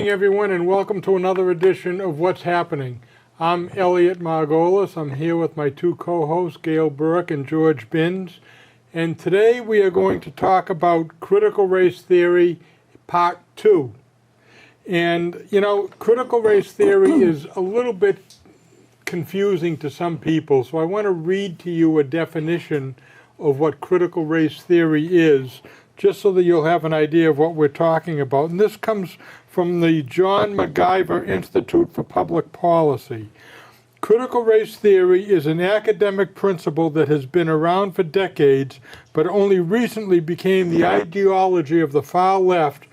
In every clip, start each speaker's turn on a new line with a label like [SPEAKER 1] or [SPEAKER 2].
[SPEAKER 1] evening, everyone, and welcome to another edition of What's Happening. I'm Elliot Margolis. I'm here with my two co-hosts, Gail Burke and George Binns. And today we are going to talk about critical race theory, part 2. And, you know, critical race theory is a little bit confusing to some people, so I want to read to you a definition of what critical race theory is, just so that you'll have an idea of what we're talking about. And this comes from the John MacIver Institute for Public Policy. Critical race theory is an academic principle that has been around for decades, but only recently became the ideology of the far left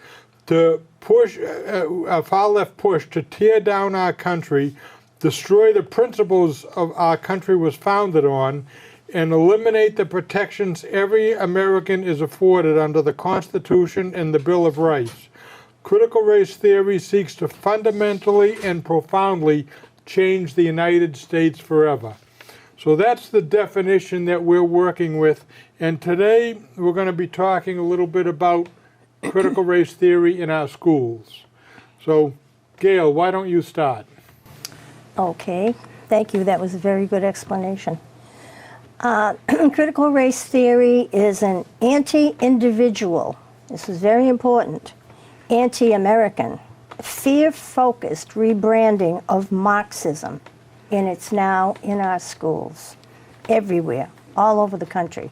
[SPEAKER 1] to push to tear down our country, destroy the principles of our country was founded on, and eliminate the protections every American is afforded under the Constitution and the Bill of Rights. Critical race theory seeks to fundamentally and profoundly change the United States forever. So that's the definition that we're working with. And today we're going to be talking a little bit about critical race theory in our schools. So, Gail, why don't you start?
[SPEAKER 2] Okay, thank you. That was a very good explanation. Critical race theory is an anti-individual, this is very important, anti-American, fear-focused rebranding of Marxism, and it's now in our schools, everywhere, all over the country.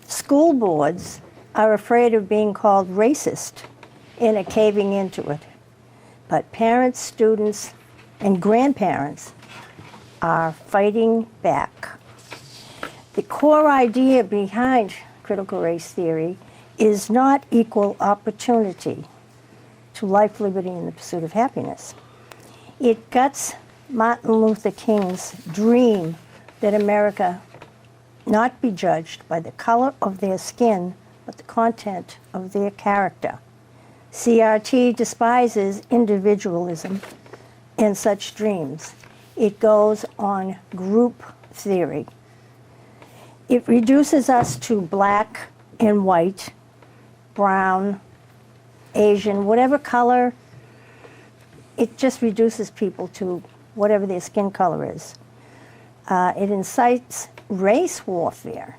[SPEAKER 2] School boards are afraid of being called racist and are caving into it. But parents, students, and grandparents are fighting back. The core idea behind critical race theory is not equal opportunity to life, liberty, and the pursuit of happiness. It guts Martin Luther King's dream that America not be judged by the color of their skin, but the content of their character. CRT despises individualism and such dreams. It goes on group theory. It reduces us to black and white, brown, Asian, whatever color. It just reduces people to whatever their skin color is. It incites race warfare,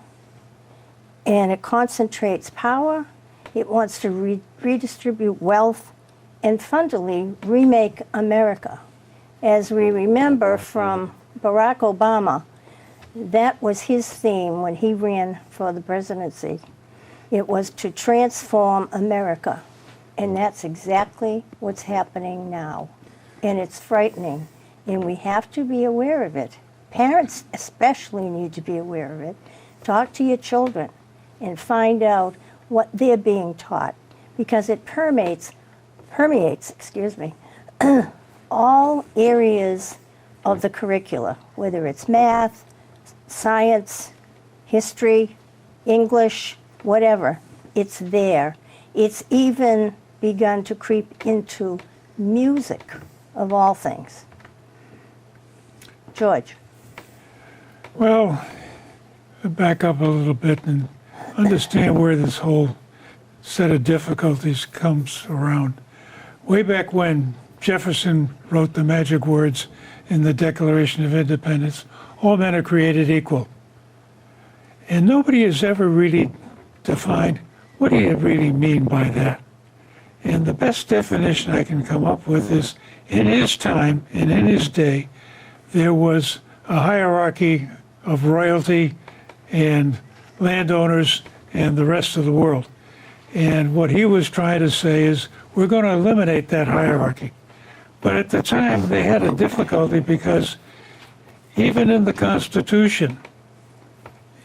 [SPEAKER 2] and it concentrates power. It wants to redistribute wealth and fundamentally remake America. As we remember from Barack Obama, that was his theme when he ran for the presidency. It was to transform America, and that's exactly what's happening now. And it's frightening, and we have to be aware of it. Parents especially need to be aware of it. Talk to your children and find out what they're being taught, because it permeates, all areas of the curricula, whether it's math, science, history, English, whatever, it's there. It's even begun to creep into music, of all things. George.
[SPEAKER 3] Well, back up a little bit and understand where this whole set of difficulties comes around. Way back when Jefferson wrote the magic words in the Declaration of Independence, all men are created equal. And nobody has ever really defined what do you really mean by that. And the best definition I can come up with is, in his time and in his day, there was a hierarchy of royalty and landowners and the rest of the world. And what he was trying to say is, we're going to eliminate that hierarchy. But at the time, they had a difficulty because even in the Constitution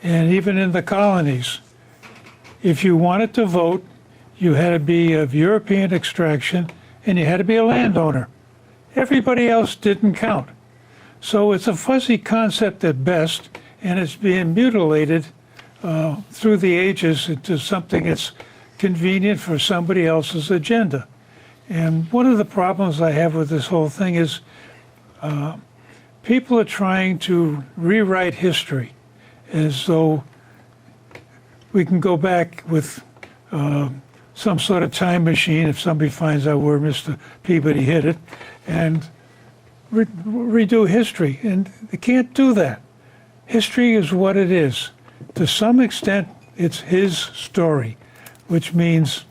[SPEAKER 3] and even in the colonies, if you wanted to vote, you had to be of European extraction and you had to be a landowner. Everybody else didn't count. So it's a fuzzy concept at best, and it's being mutilated through the ages into something that's convenient for somebody else's agenda. And one of the problems I have with this whole thing is people are trying to rewrite history as though we can go back with some sort of time machine if somebody finds out where Mr. Peabody hid it, and redo history. And they can't do that. History is what it is. To some extent, it's his story, which means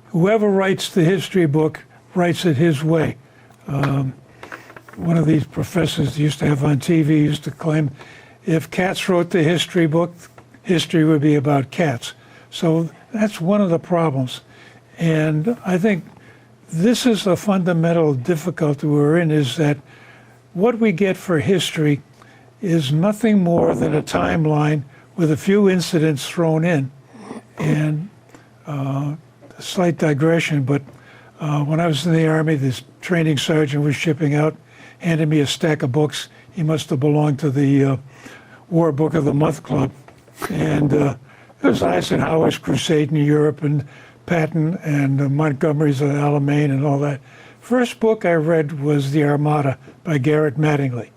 [SPEAKER 3] whoever writes the history book writes it his way. One of these professors used to have on TV used to claim if cats wrote the history book, history would be about cats. So that's one of the problems. And I think this is the fundamental difficulty we're in, is that what we get for history is nothing more than a timeline with a few incidents thrown in. And a slight digression, but when I was in the Army, this training sergeant was shipping out, handed me a stack of books. He must have belonged to the War Book of the Month Club. And it was Eisenhower's Crusade in Europe and Patton and Montgomery's Alamein and all that. First book I read was The Armada by Garrett Mattingly.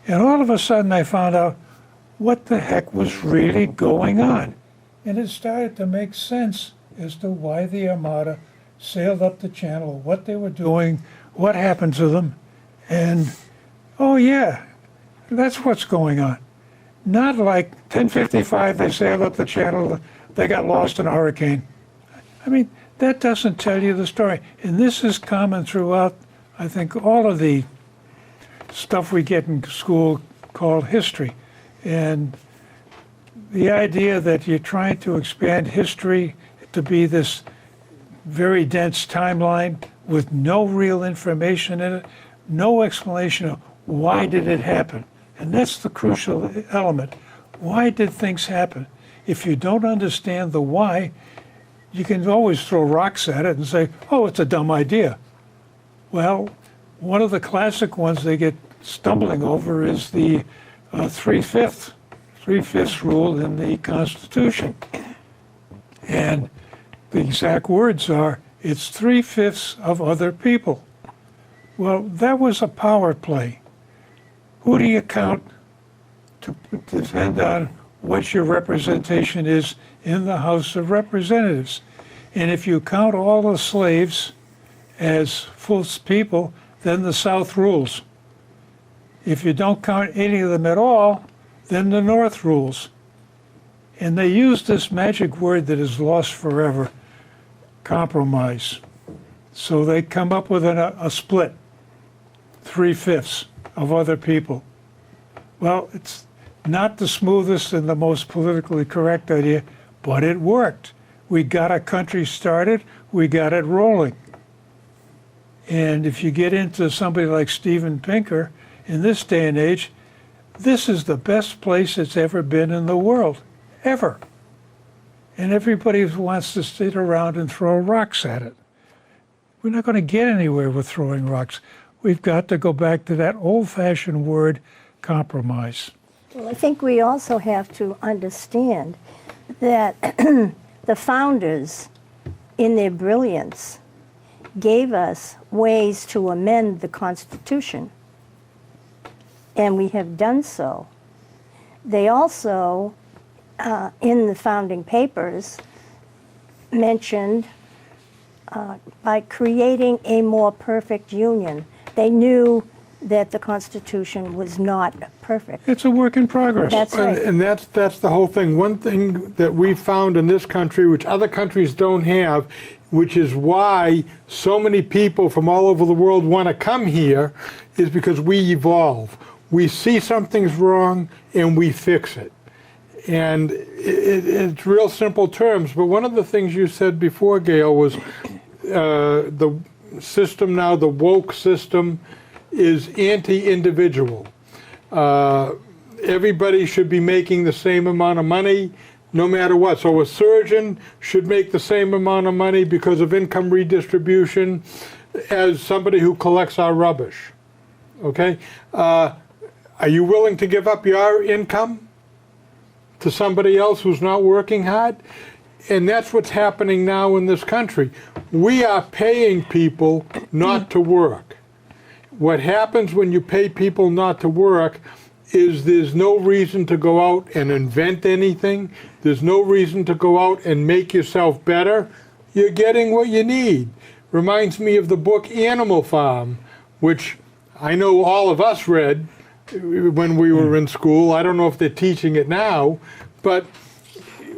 [SPEAKER 3] And all of a sudden I found out what the heck was really going on. And it started to make sense as to why the Armada sailed up the channel, what they were doing, what happened to them. And, oh yeah, that's what's going on. Not like 1055, they sailed up the channel, they got lost in a hurricane. I mean, that doesn't tell you the story. And this is common throughout, I think, all of the stuff we get in school called history. And the idea that you're trying to expand history to be this very dense timeline with no real information in it, no explanation of why did it happen. And that's the crucial element. Why did things happen? If you don't understand the why, you can always throw rocks at it and say, oh, it's a dumb idea. Well, one of the classic ones they get stumbling over is the three-fifths rule in the Constitution. And the exact words are, it's 3/5 of other people. Well, that was a power play. Who do you count to depend on what your representation is in the House of Representatives? And if you count all the slaves as full people, then the South rules. If you don't count any of them at all, then the North rules. And they use this magic word that is lost forever, compromise. So they come up with a split, 3/5 of other people. Well, it's not the smoothest and the most politically correct idea, but it worked. We got a country started, we got it rolling. And if you get into somebody like Steven Pinker, in this day and age, this is the best place it's ever been in the world, ever. And everybody wants to sit around and throw rocks at it. We're not going to get anywhere with throwing rocks. We've got to go back to that old-fashioned word, compromise.
[SPEAKER 2] Well, I think we also have to understand that the founders, in their brilliance, gave us ways to amend the Constitution, and we have done so. They also, in the founding papers, mentioned by creating a more perfect union. They knew that the Constitution was not perfect.
[SPEAKER 3] It's a work in progress.
[SPEAKER 2] That's right.
[SPEAKER 1] And that's the whole thing. One thing that we found in this country, which other countries don't have, which is why so many people from all over the world want to come here, is because we evolve. We see something's wrong and we fix it. And it's real simple terms, but one of the things you said before, Gail, was the system now, the woke system, is anti-individual. Everybody should be making the same amount of money, no matter what. So a surgeon should make the same amount of money because of income redistribution as somebody who collects our rubbish. Okay? Are you willing to give up your income to somebody else who's not working hard? And that's what's happening now in this country. We are paying people not to work. What happens when you pay people not to work is there's no reason to go out and invent anything. There's no reason to go out and make yourself better. You're getting what you need. Reminds me of the book Animal Farm, which I know all of us read when we were in school. I don't know if they're teaching it now, but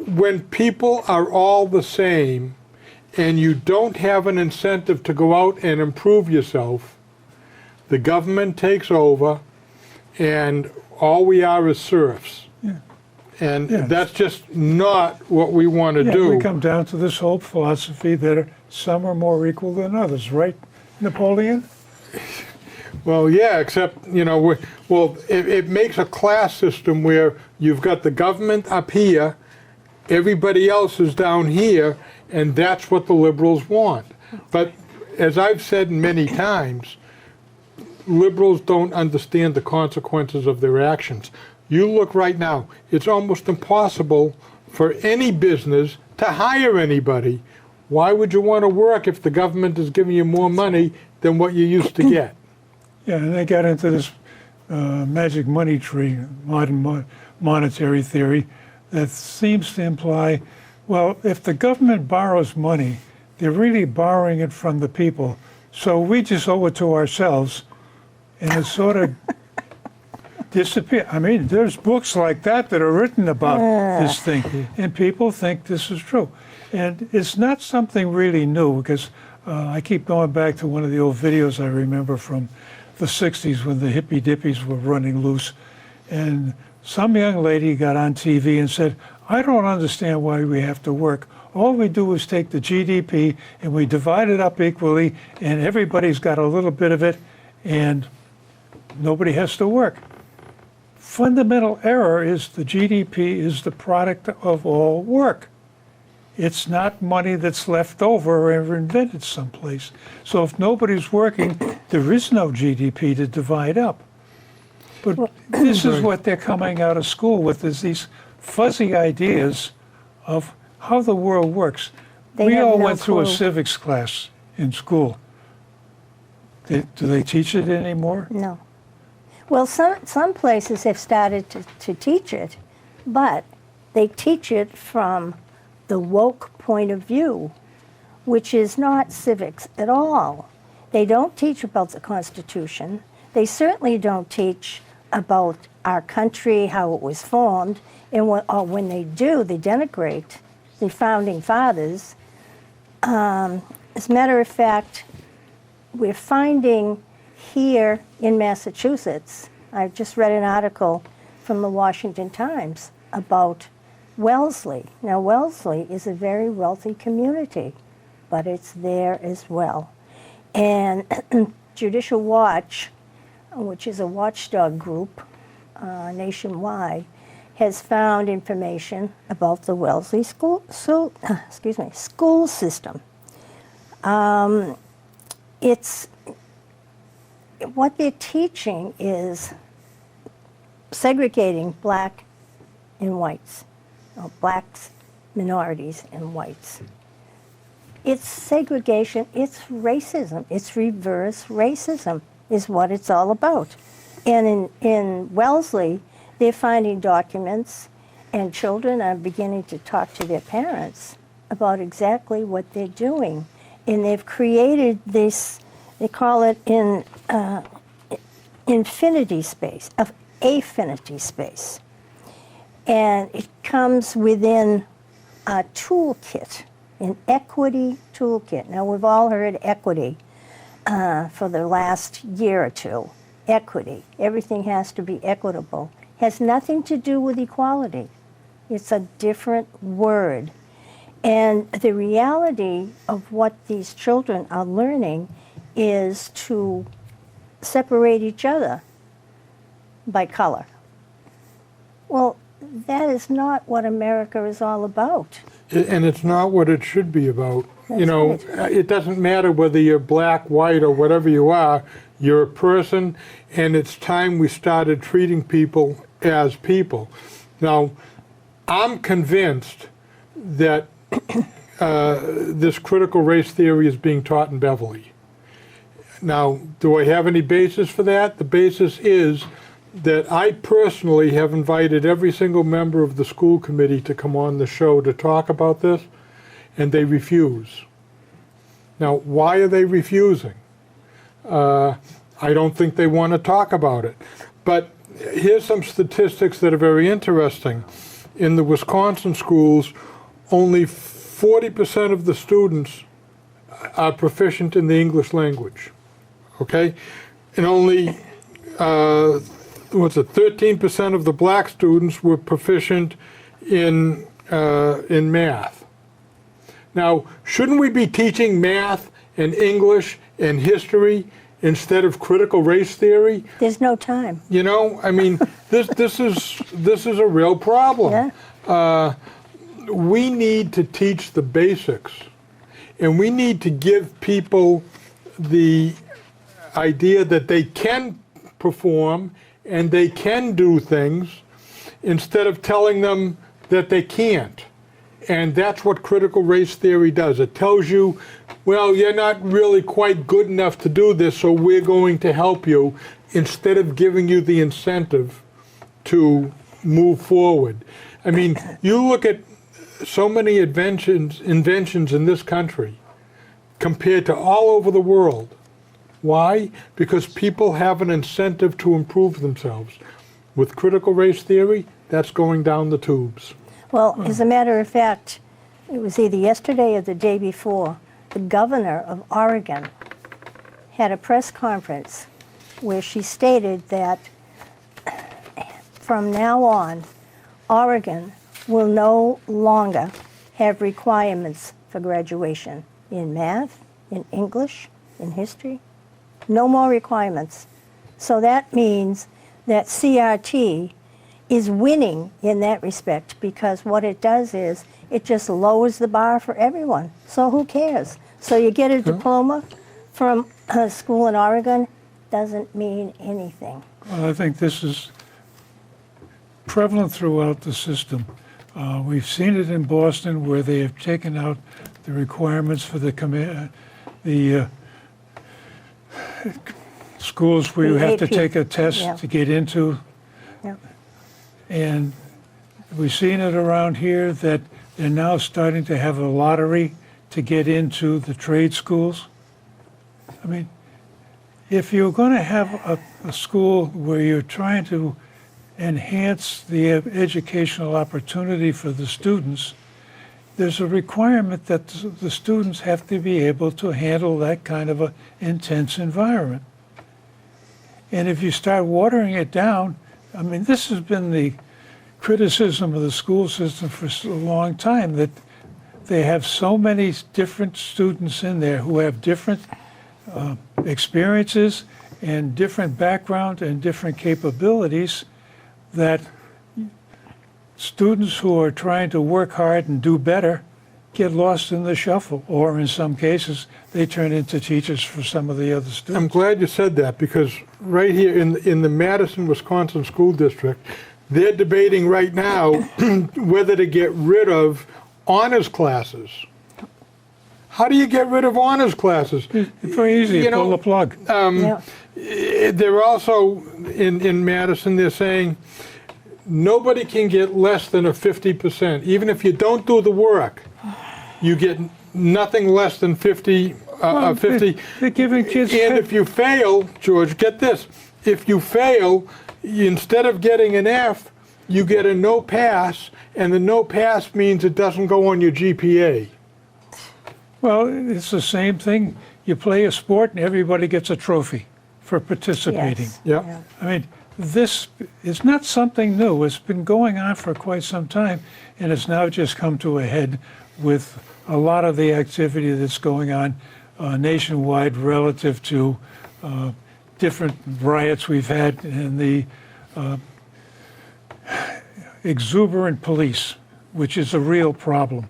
[SPEAKER 1] when people are all the same and you don't have an incentive to go out and improve yourself, the government takes over and all we are is serfs.
[SPEAKER 3] Yeah.
[SPEAKER 1] And
[SPEAKER 3] Yeah.
[SPEAKER 1] that's just not what we want to do.
[SPEAKER 3] We come down to this whole philosophy that some are more equal than others, right, Napoleon?
[SPEAKER 1] Well, yeah, except, it makes a class system where you've got the government up here, everybody else is down here, and that's what the liberals want. But as I've said many times, liberals don't understand the consequences of their actions. You look right now, it's almost impossible for any business to hire anybody. Why would you want to work if the government is giving you more money than what you used to get?
[SPEAKER 3] Yeah, and they got into this magic money tree, modern monetary theory, that seems to imply, well, if the government borrows money, they're really borrowing it from the people. So we just owe it to ourselves, and it sort of disappear. I mean, there's books like that that are written about this thing, and people think this is true. And it's not something really new, because I keep going back to one of the old videos I remember from the 60s when the hippy dippies were running loose. And some young lady got on TV and said, I don't understand why we have to work. All we do is take the GDP and we divide it up equally, and everybody's got a little bit of it, and nobody has to work. Fundamental error is the GDP is the product of all work. It's not money that's left over or invented someplace. So if nobody's working, there is no GDP to divide up. But this is what they're coming out of school with, is these fuzzy ideas of how the world works.
[SPEAKER 2] They
[SPEAKER 3] We
[SPEAKER 2] have
[SPEAKER 3] all
[SPEAKER 2] no
[SPEAKER 3] went through a
[SPEAKER 2] clue.
[SPEAKER 3] civics class in school. Do they teach it anymore?
[SPEAKER 2] No. Well, some places have started to teach it, but they teach it from the woke point of view, which is not civics at all. They don't teach about the Constitution. They certainly don't teach about our country, how it was formed, and when they do, they denigrate the founding fathers. As a matter of fact, we're finding here in Massachusetts, I just read an article from the Washington Times about Wellesley. Now, Wellesley is a very wealthy community, but it's there as well. And Judicial Watch, which is a watchdog group nationwide, has found information about the Wellesley school system. It's what they're teaching is segregating black and whites, or blacks, minorities, and whites. It's segregation, it's racism, it's reverse racism is what it's all about. And in Wellesley, they're finding documents, and children are beginning to talk to their parents about exactly what they're doing. And they've created this, they call it infinity space, of affinity space. And it comes within a toolkit, an equity toolkit. Now, we've all heard equity for the last year or two. Equity. Everything has to be equitable. Has nothing to do with equality. It's a different word. And the reality of what these children are learning is to separate each other by color. Well, that is not what America is all about.
[SPEAKER 1] And it's not what it should be about.
[SPEAKER 2] That's right.
[SPEAKER 1] It doesn't matter whether you're black, white, or whatever you are. You're a person, and it's time we started treating people as people. Now, I'm convinced that this critical race theory is being taught in Beverly. Now, do I have any basis for that? The basis is that I personally have invited every single member of the school committee to come on the show to talk about this, and they refuse. Now, why are they refusing? I don't think they want to talk about it. But here's some statistics that are very interesting. In the Wisconsin schools, only 40% of the students are proficient in the English language, okay? And only, 13% of the black students were proficient in math. Now, shouldn't we be teaching math and English and history instead of critical race theory?
[SPEAKER 2] There's no time.
[SPEAKER 1] You know, I mean, this is a real problem.
[SPEAKER 2] Yeah.
[SPEAKER 1] We need to teach the basics, and we need to give people the idea that they can perform and they can do things instead of telling them that they can't. And that's what critical race theory does. It tells you, well, you're not really quite good enough to do this, so we're going to help you, instead of giving you the incentive to move forward. I mean, you look at so many inventions in this country compared to all over the world. Why? Because people have an incentive to improve themselves. With critical race theory, that's going down the tubes.
[SPEAKER 2] Well, as a matter of fact, it was either yesterday or the day before, the governor of Oregon had a press conference where she stated that from now on, Oregon will no longer have requirements for graduation in math, in English, in history. No more requirements. So that means that CRT is winning in that respect, because what it does is it just lowers the bar for everyone. So who cares? So you get a diploma from a school in Oregon, doesn't mean anything.
[SPEAKER 3] Well, I think this is prevalent throughout the system. We've seen it in Boston, where they have taken out the requirements for the schools where
[SPEAKER 2] The
[SPEAKER 3] you have to
[SPEAKER 2] AP.
[SPEAKER 3] take a test
[SPEAKER 2] Yeah.
[SPEAKER 3] to get into.
[SPEAKER 2] Yeah.
[SPEAKER 3] And we've seen it around here that they're now starting to have a lottery to get into the trade schools. I mean, if you're going to have a school where you're trying to enhance the educational opportunity for the students, there's a requirement that the students have to be able to handle that kind of an intense environment. And if you start watering it down, I mean, this has been the criticism of the school system for a long time, that they have so many different students in there who have different experiences and different background and different capabilities, that students who are trying to work hard and do better get lost in the shuffle, or in some cases, they turn into teachers for some of the other students.
[SPEAKER 1] I'm glad you said that, because right here in the Madison, Wisconsin School District, they're debating right now whether to get rid of honors classes. How do you get rid of honors classes?
[SPEAKER 3] It's very easy,
[SPEAKER 1] You know,
[SPEAKER 3] pull the plug.
[SPEAKER 2] Yeah.
[SPEAKER 1] They're also, in Madison, they're saying nobody can get less than a 50%. Even if you don't do the work, you get nothing less than 50.
[SPEAKER 3] They're giving kids.
[SPEAKER 1] And if you fail, George, get this, if you fail, instead of getting an F, you get a no pass, and the no pass means it doesn't go on your GPA.
[SPEAKER 3] Well, it's the same thing. You play a sport and everybody gets a trophy for participating.
[SPEAKER 2] Yes.
[SPEAKER 1] Yeah.
[SPEAKER 3] I mean, this is not something new. It's been going on for quite some time, and it's now just come to a head with a lot of the activity that's going on nationwide relative to different riots we've had, and the exuberant police, which is a real problem.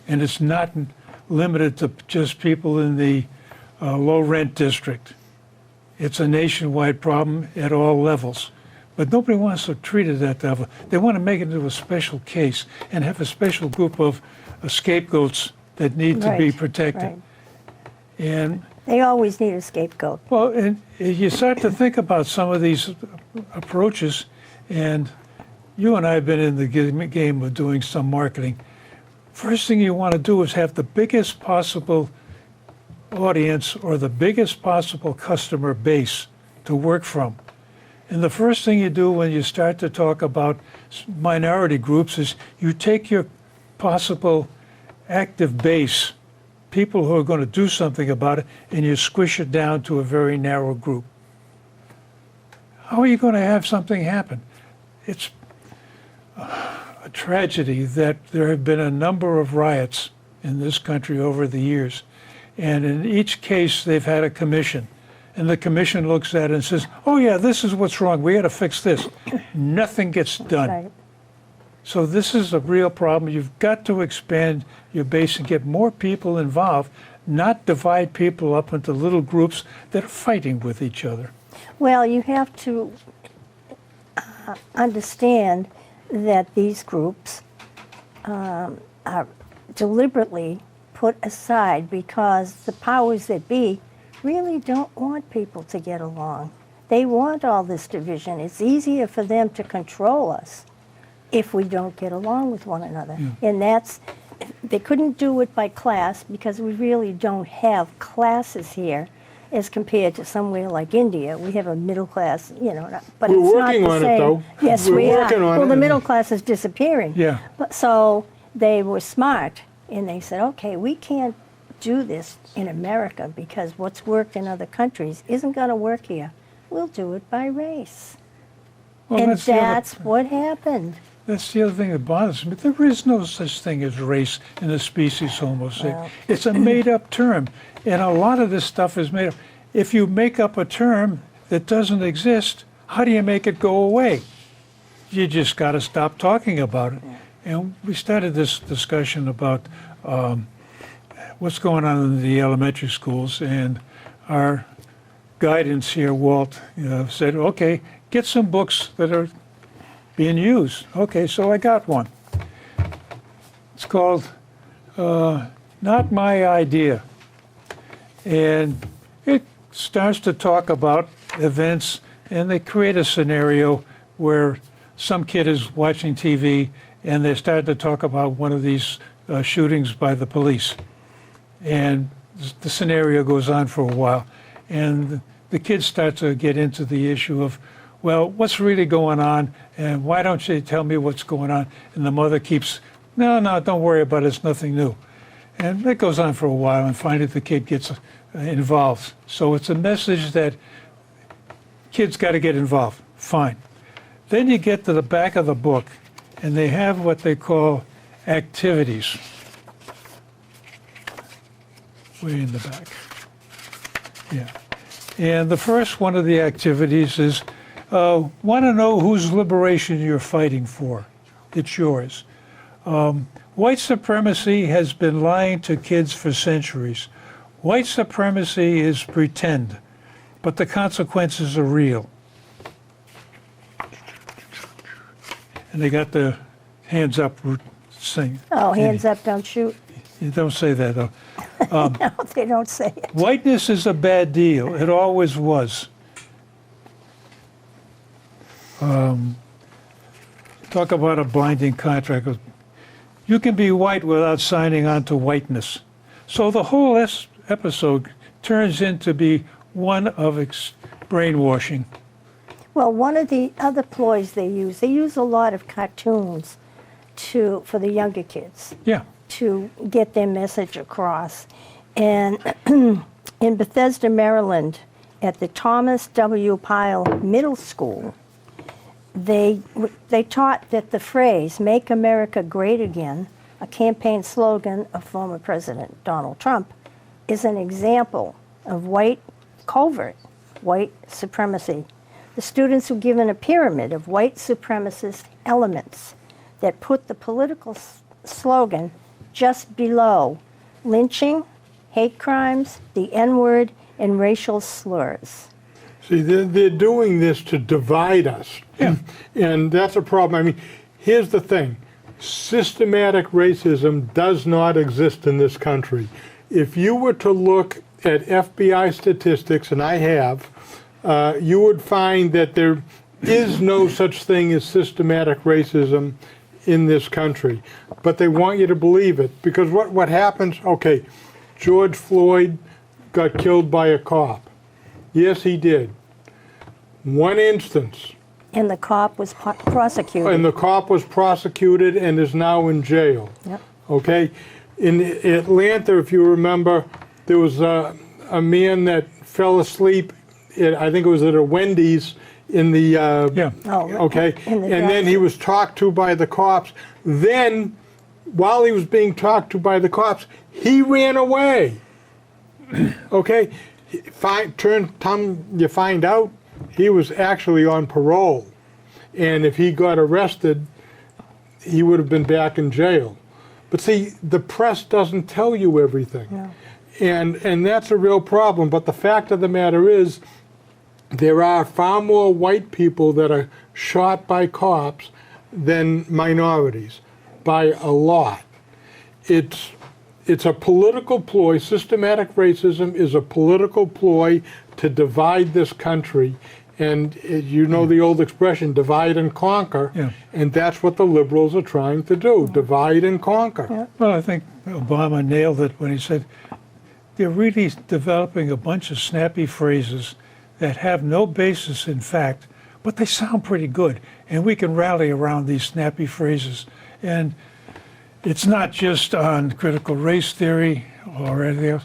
[SPEAKER 3] And it's not limited to just people in the low-rent district. It's a nationwide problem at all levels. But nobody wants to treat it at that level. They want to make it into a special case and have a special group of scapegoats that need to be
[SPEAKER 2] Right,
[SPEAKER 3] protected.
[SPEAKER 2] right.
[SPEAKER 3] And
[SPEAKER 2] They always need a scapegoat.
[SPEAKER 3] well, and you start to think about some of these approaches. And you and I have been in the game of doing some marketing. First thing you want to do is have the biggest possible audience or the biggest possible customer base to work from. And the first thing you do when you start to talk about minority groups is you take your possible active base, people who are going to do something about it, and you squish it down to a very narrow group. How are you going to have something happen? It's a tragedy that there have been a number of riots in this country over the years. And in each case, they've had a commission. And the commission looks at it and says, oh yeah, this is what's wrong. We got to fix this. Nothing gets done.
[SPEAKER 2] Right.
[SPEAKER 3] So this is a real problem. You've got to expand your base and get more people involved, not divide people up into little groups that are fighting with each other.
[SPEAKER 2] Well, you have to understand that these groups are deliberately put aside because the powers that be really don't want people to get along. They want all this division. It's easier for them to control us if we don't get along with one another.
[SPEAKER 3] Yeah.
[SPEAKER 2] And they couldn't do it by class because we really don't have classes here as compared to somewhere like India. We have a middle class, but
[SPEAKER 1] We're
[SPEAKER 2] it's not
[SPEAKER 1] working
[SPEAKER 2] the
[SPEAKER 1] on it,
[SPEAKER 2] same.
[SPEAKER 1] though.
[SPEAKER 2] Yes,
[SPEAKER 1] We're
[SPEAKER 2] we
[SPEAKER 1] working
[SPEAKER 2] are.
[SPEAKER 1] on
[SPEAKER 2] Well,
[SPEAKER 1] it.
[SPEAKER 2] the middle class is disappearing.
[SPEAKER 3] Yeah.
[SPEAKER 2] But, so they were smart, and they said, okay, we can't do this in America because what's worked in other countries isn't going to work here. We'll do it by race.
[SPEAKER 3] Well,
[SPEAKER 2] And
[SPEAKER 3] the other-
[SPEAKER 2] that's what happened.
[SPEAKER 3] That's the other thing that bothers me. There is no such thing as race in the species Homo sapiens.
[SPEAKER 2] Well.
[SPEAKER 3] It's a made-up term, and a lot of this stuff is made up. If you make up a term that doesn't exist, how do you make it go away? You just got to stop talking about it. And we started this discussion about what's going on in the elementary schools, and our guidance here, Walt, said, okay, get some books that are being used. Okay, so I got one. It's called Not My Idea. And it starts to talk about events, and they create a scenario where some kid is watching TV and they start to talk about one of these shootings by the police. And the scenario goes on for a while. And the kids start to get into the issue of, well, what's really going on? And why don't you tell me what's going on? And the mother keeps, no, don't worry about it. It's nothing new. And that goes on for a while, and finally the kid gets involved. So it's a message that kids got to get involved. Fine. Then you get to the back of the book, and they have what they call activities. Way in the back. Yeah. And the first one of the activities is, want to know whose liberation you're fighting for. It's yours. White supremacy has been lying to kids for centuries. White supremacy is pretend, but the consequences are real. And they got the hands up thing.
[SPEAKER 2] Oh, hands up, don't shoot.
[SPEAKER 3] You don't say that, though.
[SPEAKER 2] No, they don't say it.
[SPEAKER 3] Whiteness is a bad deal. It always was. Talk about a blinding contract. You can be white without signing on to whiteness. So the whole episode turns into be one of brainwashing.
[SPEAKER 2] Well, one of the other ploys they use a lot of cartoons for the younger kids
[SPEAKER 3] Yeah.
[SPEAKER 2] to get their message across. And in Bethesda, Maryland, at the Thomas W. Pyle Middle School, they taught that the phrase, "Make America Great Again," a campaign slogan of former President Donald Trump, is an example of covert white supremacy. The students were given a pyramid of white supremacist elements that put the political slogan just below lynching, hate crimes, the N-word, and racial slurs.
[SPEAKER 1] See, they're doing this to divide us.
[SPEAKER 3] Yeah.
[SPEAKER 1] And that's a problem. I mean, here's the thing. Systematic racism does not exist in this country. If you were to look at FBI statistics, and I have, you would find that is no such thing as systematic racism in this country. But they want you to believe it. Because what happens, okay, George Floyd got killed by a cop. Yes, he did. One instance.
[SPEAKER 2] And the cop was prosecuted.
[SPEAKER 1] And the cop was prosecuted and is now in jail.
[SPEAKER 2] Yep.
[SPEAKER 1] Okay? In Atlanta, if you remember, there was a man that fell asleep, I think it was at a Wendy's in the,
[SPEAKER 3] Yeah.
[SPEAKER 2] Oh,
[SPEAKER 1] okay?
[SPEAKER 2] in the
[SPEAKER 1] And then he was talked to by the cops. Then, while he was being talked to by the cops, he ran away. Okay? You find out he was actually on parole. And if he got arrested, he would have been back in jail. But see, the press doesn't tell you everything.
[SPEAKER 2] No.
[SPEAKER 1] And that's a real problem. But the fact of the matter is, there are far more white people that are shot by cops than minorities, by a lot. It's a political ploy. Systematic racism is a political ploy to divide this country. And you know the old expression, divide and conquer.
[SPEAKER 3] Yeah.
[SPEAKER 1] And that's what the liberals are trying to do, divide and conquer.
[SPEAKER 2] Yeah.
[SPEAKER 3] Well, I think Obama nailed it when he said they're really developing a bunch of snappy phrases that have no basis in fact, but they sound pretty good. And we can rally around these snappy phrases. And it's not just on critical race theory or anything else.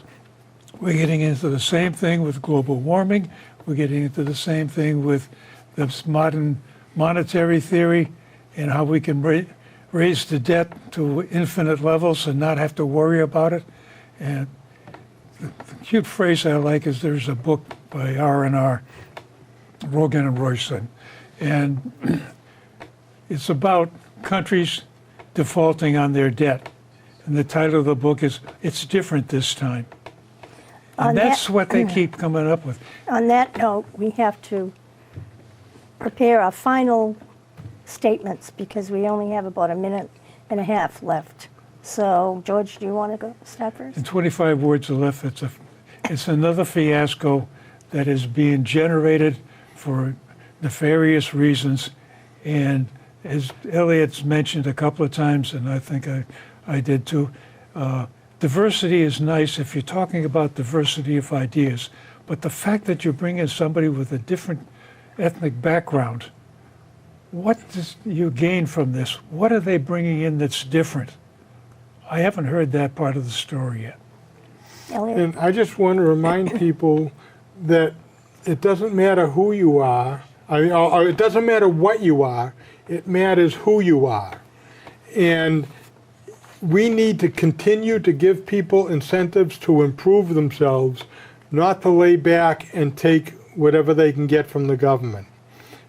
[SPEAKER 3] We're getting into the same thing with global warming. We're getting into the same thing with this modern monetary theory and how we can raise the debt to infinite levels and not have to worry about it. And the cute phrase I like is there's a book by R&R, Rogan and Royson, and it's about countries defaulting on their debt. And the title of the book is It's Different This Time. And that's what they keep coming up with.
[SPEAKER 2] On that note, we have to prepare our final statements because we only have about a minute and a half left. So, George, do you want to go start first?
[SPEAKER 3] In 25 words or less, it's another fiasco that is being generated for nefarious reasons. And as Elliot's mentioned a couple of times, and I think I did too, diversity is nice if you're talking about diversity of ideas, but the fact that you're bringing somebody with a different ethnic background, what does you gain from this? What are they bringing in that's different? I haven't heard that part of the story yet.
[SPEAKER 2] Elliot?
[SPEAKER 1] And I just want to remind people that it doesn't matter who you are, or it doesn't matter what you are, it matters who you are. And we need to continue to give people incentives to improve themselves, not to lay back and take whatever they can get from the government.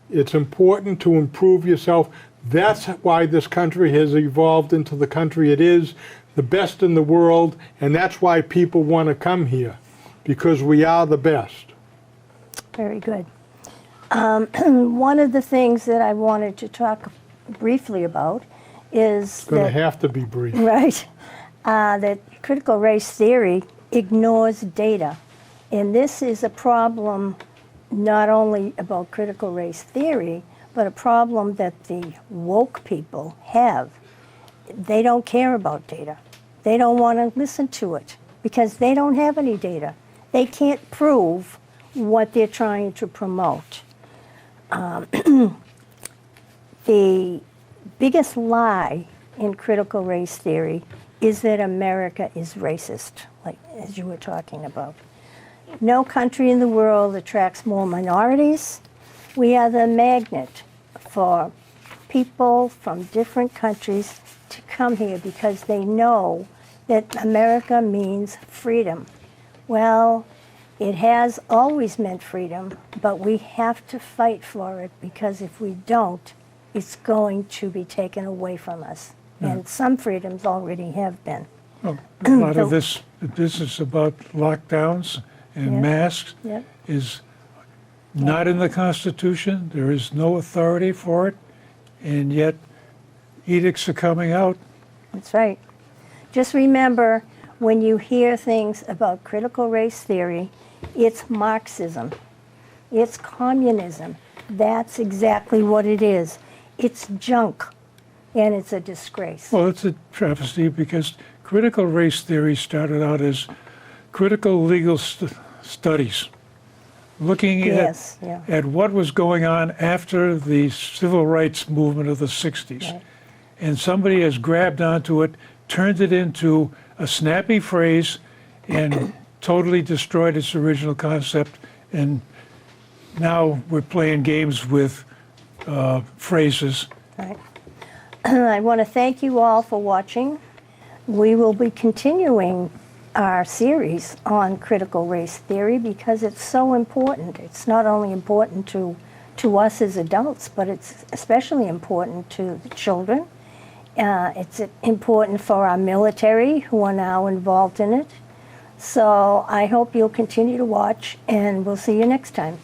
[SPEAKER 1] It's important to improve yourself. That's why this country has evolved into the country it is, the best in the world, and that's why people want to come here, because we are the best.
[SPEAKER 2] Very good. One of the things that I wanted to talk briefly about is
[SPEAKER 1] It's going to have to be brief.
[SPEAKER 2] right, that critical race theory ignores data. And this is a problem not only about critical race theory, but a problem that the woke people have. They don't care about data. They don't want to listen to it because they don't have any data. They can't prove what they're trying to promote. The biggest lie in critical race theory is that America is racist, like as you were talking about. No country in the world attracts more minorities. We are the magnet for people from different countries to come here because they know that America means freedom. Well, it has always meant freedom, but we have to fight for it because if we don't, it's going to be taken away from us. And some freedoms already have been.
[SPEAKER 3] Well, a lot of this business about lockdowns and
[SPEAKER 2] Yeah.
[SPEAKER 3] masks
[SPEAKER 2] Yep.
[SPEAKER 3] is not in the Constitution. There is no authority for it, and yet edicts are coming out.
[SPEAKER 2] That's right. Just remember, when you hear things about critical race theory, it's Marxism, it's communism. That's exactly what it is. It's junk, and it's a disgrace.
[SPEAKER 3] Well, it's a travesty because critical race theory started out as critical legal studies, looking
[SPEAKER 2] Yes, yeah.
[SPEAKER 3] at what was going on after the civil rights movement of the 60s.
[SPEAKER 2] Right.
[SPEAKER 3] And somebody has grabbed onto it, turned it into a snappy phrase, and totally destroyed its original concept. And now we're playing games with phrases.
[SPEAKER 2] Right. I want to thank you all for watching. We will be continuing our series on critical race theory because it's so important. It's not only important to us as adults, but it's especially important to the children. It's important for our military who are now involved in it. So I hope you'll continue to watch, and we'll see you next time.